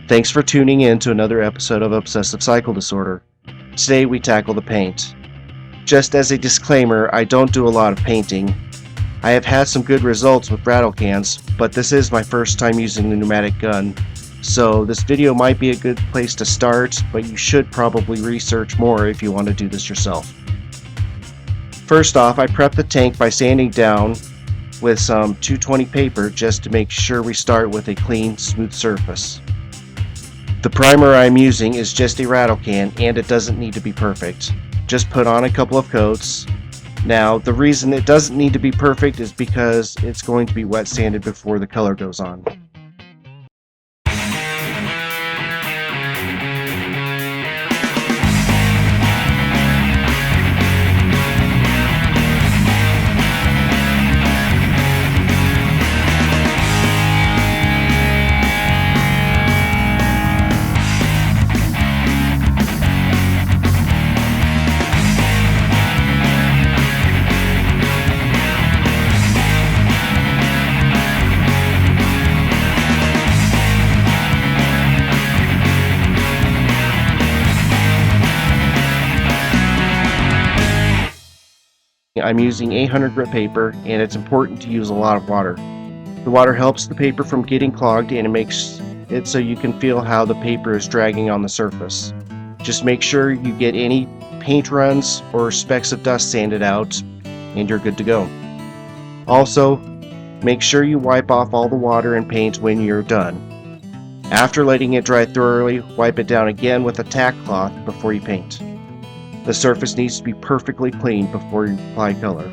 Thanks for tuning in to another episode of Obsessive Cycle Disorder. Today we tackle the paint. Just as a disclaimer, I don't do a lot of painting. I have had some good results with rattle cans, but this is my first time using the pneumatic gun, so this video might be a good place to start, but you should probably research more if you want to do this yourself. First off, I prep the tank by sanding down with some 220 paper just to make sure we start with a clean, smooth surface. The primer I'm using is just a rattle can, and it doesn't need to be perfect. Just put on a couple of coats. Now, the reason it doesn't need to be perfect is because it's going to be wet sanded before the color goes on. I'm using 800 grit paper, and it's important to use a lot of water. The water helps the paper from getting clogged, and it makes it so you can feel how the paper is dragging on the surface. Just make sure you get any paint runs or specks of dust sanded out, and you're good to go. Also, make sure you wipe off all the water and paint when you're done. After letting it dry thoroughly, wipe it down again with a tack cloth before you paint. The surface needs to be perfectly clean before you apply color.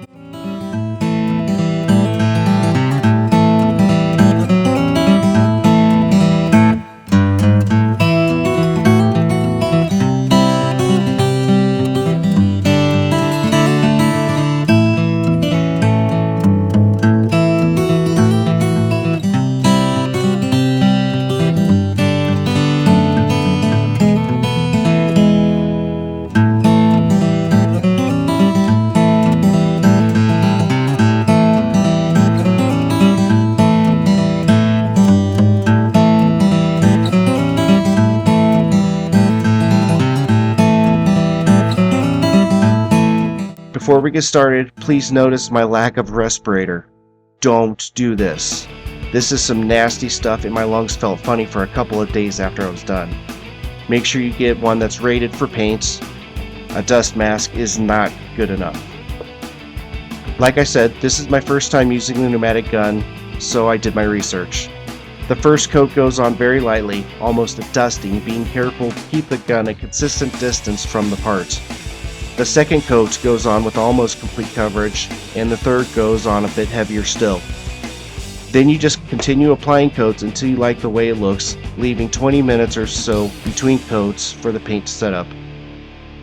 Before we get started, please notice my lack of respirator. Don't do this. This is some nasty stuff, and my lungs felt funny for a couple of days after I was done. Make sure you get one that's rated for paints. A dust mask is not good enough. Like I said, this is my first time using the pneumatic gun, so I did my research. The first coat goes on very lightly, almost a dusting, being careful to keep the gun a consistent distance from the part. The second coat goes on with almost complete coverage, and the third goes on a bit heavier still. Then you just continue applying coats until you like the way it looks, leaving 20 minutes or so between coats for the paint to set up.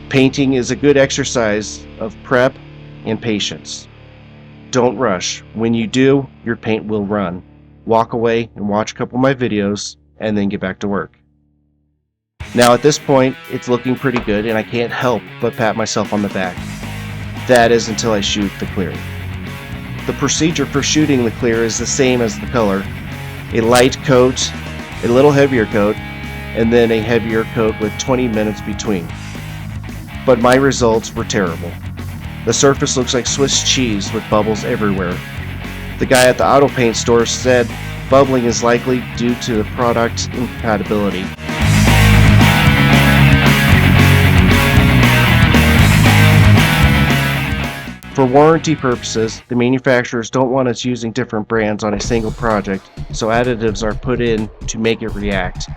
Painting is a good exercise of prep and patience. Don't rush. When you do, your paint will run. Walk away and watch a couple of my videos, and then get back to work. Now at this point, it's looking pretty good, and I can't help but pat myself on the back. That is until I shoot the clear. The procedure for shooting the clear is the same as the color. A light coat, a little heavier coat, and then a heavier coat with 20 minutes between. But my results were terrible. The surface looks like Swiss cheese with bubbles everywhere. The guy at the auto paint store said bubbling is likely due to the product incompatibility. For warranty purposes, the manufacturers don't want us using different brands on a single project, so additives are put in to make it react.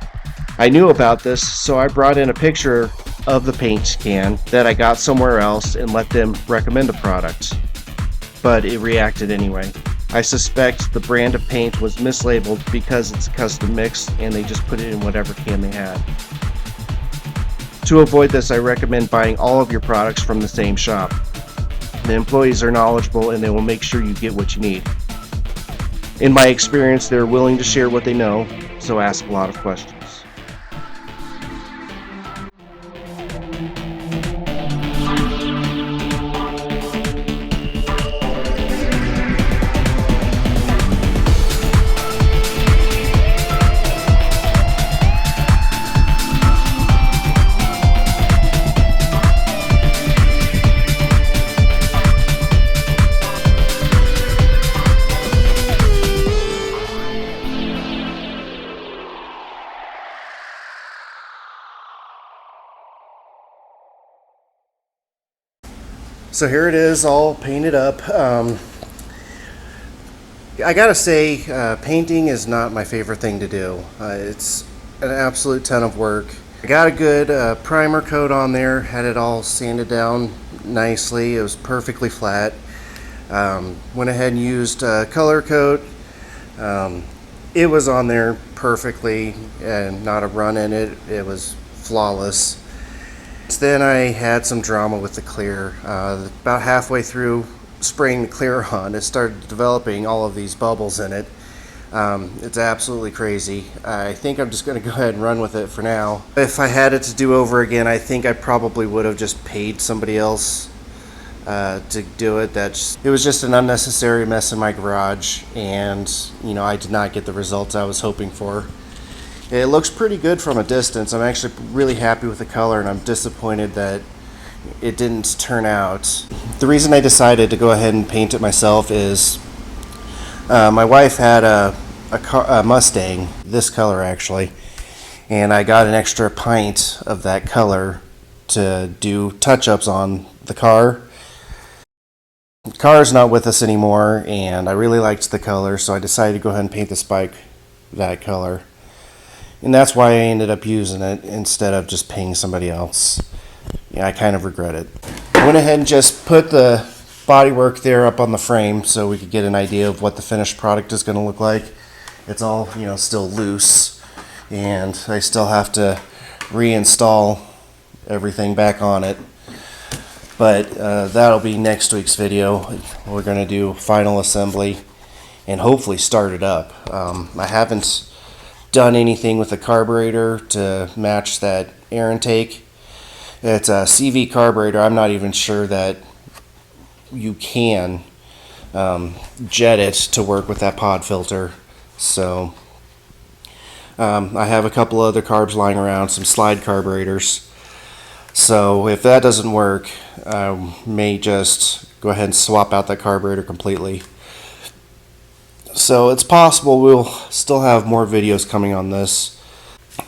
I knew about this, so I brought in a picture of the paint can that I got somewhere else and let them recommend a product. But it reacted anyway. I suspect the brand of paint was mislabeled because it's a custom mix and they just put it in whatever can they had. To avoid this, I recommend buying all of your products from the same shop. The employees are knowledgeable and they will make sure you get what you need. In my experience, they're willing to share what they know, so ask a lot of questions. So here it is, all painted up. I gotta say, painting is not my favorite thing to do. It's an absolute ton of work. I got a good primer coat on there, had it all sanded down nicely. It was perfectly flat. Went ahead and used color coat. It was on there perfectly and not a run in it. It was flawless. Then I had some drama with the clear. About halfway through spraying the clear on, it started developing all of these bubbles in it. It's absolutely crazy. I think I'm just going to go ahead and run with it for now. If I had it to do over again, I think I probably would have just paid somebody else to do it. It was just an unnecessary mess in my garage, and I did not get the results I was hoping for. It looks pretty good from a distance. I'm actually really happy with the color, and I'm disappointed that it didn't turn out. The reason I decided to go ahead and paint it myself is my wife had a Mustang, this color actually, and I got an extra pint of that color to do touch-ups on the car. The car is not with us anymore, and I really liked the color, so I decided to go ahead and paint this bike that color. And that's why I ended up using it instead of just paying somebody else. Yeah, I kind of regret it. I went ahead and just put the bodywork there up on the frame so we could get an idea of what the finished product is going to look like. It's all, still loose, and I still have to reinstall everything back on it. But that'll be next week's video. We're going to do final assembly and hopefully start it up. I haven't done anything with the carburetor to match that air intake. It's a CV carburetor. I'm not even sure that you can jet it to work with that pod filter. So I have a couple other carbs lying around, some slide carburetors. So if that doesn't work, I may just go ahead and swap out that carburetor completely. So it's possible we'll still have more videos coming on this.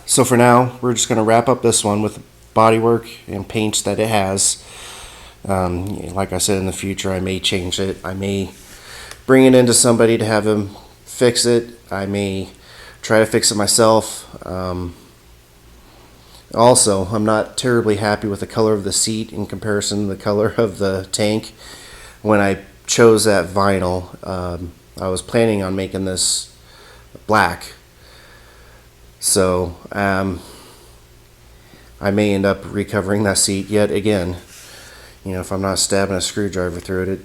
So for now, we're just going to wrap up this one with bodywork and paints that it has. Like I said, in the future I may change it. I may bring it into somebody to have them fix it. I may try to fix it myself. Also, I'm not terribly happy with the color of the seat in comparison to the color of the tank. When I chose that vinyl, I was planning on making this black. So I may end up recovering that seat yet again. If I'm not stabbing a screwdriver through it,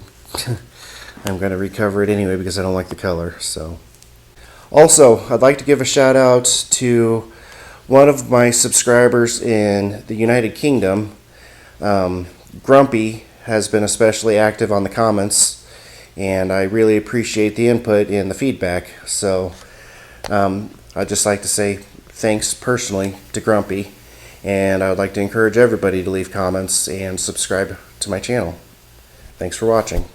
I'm going to recover it anyway because I don't like the color. So, also, I'd like to give a shout out to one of my subscribers in the United Kingdom. Grumpy has been especially active on the comments, and I really appreciate the input and the feedback. So I'd just like to say thanks personally to Grumpy, and I would like to encourage everybody to leave comments and subscribe to my channel. Thanks for watching.